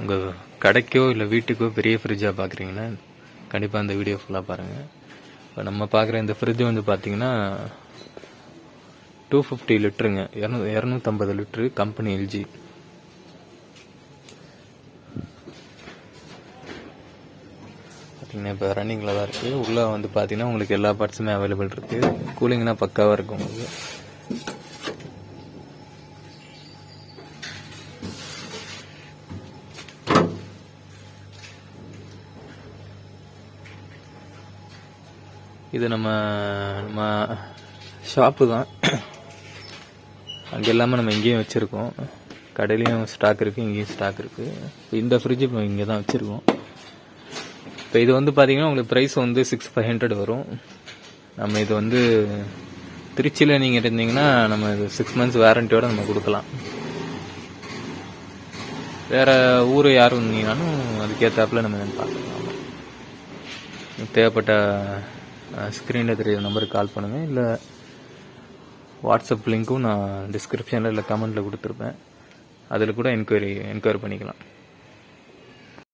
உங்கள் கடைக்கோ இல்லை வீட்டுக்கோ பெரிய ஃப்ரிட்ஜாக பார்க்குறீங்கன்னா கண்டிப்பாக அந்த வீடியோ ஃபுல்லாக பாருங்கள். இப்போ நம்ம பார்க்குற இந்த ஃப்ரிட்ஜ் வந்து பார்த்தீங்கன்னா 250 லிட்டருங்க, 250 லிட்டரு, கம்பெனி எல்ஜி. பார்த்தீங்கன்னா இப்போ ரன்னிங்கில் தான் இருக்குது. உள்ளே வந்து பார்த்தீங்கன்னா உங்களுக்கு எல்லா பார்ட்ஸுமே அவைலபிள் இருக்குது. கூலிங்னா பக்காவாக இருக்கும் உங்களுக்கு. இது நம்ம ஷாப்பு தான். அங்கே இல்லாமல் நம்ம இங்கேயும் வச்சுருக்கோம். கடையிலையும் ஸ்டாக் இருக்குது, இங்கேயும் ஸ்டாக் இருக்குது. இப்போ இந்த ஃப்ரிட்ஜ் இப்போ இங்கே தான் வச்சுருக்கோம். இப்போ இது வந்து பார்த்தீங்கன்னா உங்களுக்கு ப்ரைஸ் வந்து 6500 வரும். நம்ம இது வந்து திருச்சியில் நீங்கள் இருந்தீங்கன்னா நம்ம இது 6 months வாரண்டியோடு நம்ம கொடுக்கலாம். வேறு ஊர் யாரும் இருந்தீங்கன்னாலும் அதுக்கேற்றாப்புல நம்ம பார்க்கலாம். தேவைப்பட்ட ஸ்க்ரீனில் தெரியுற நம்பருக்கு கால் பண்ணுங்கள். இல்லை வாட்ஸ்அப் லிங்க்கும் நான் டிஸ்கிரிப்ஷனில் இல்லை கமெண்ட்டில் கொடுத்துருப்பேன். அதில் கூட என்கொயரி பண்ணிக்கலாம்.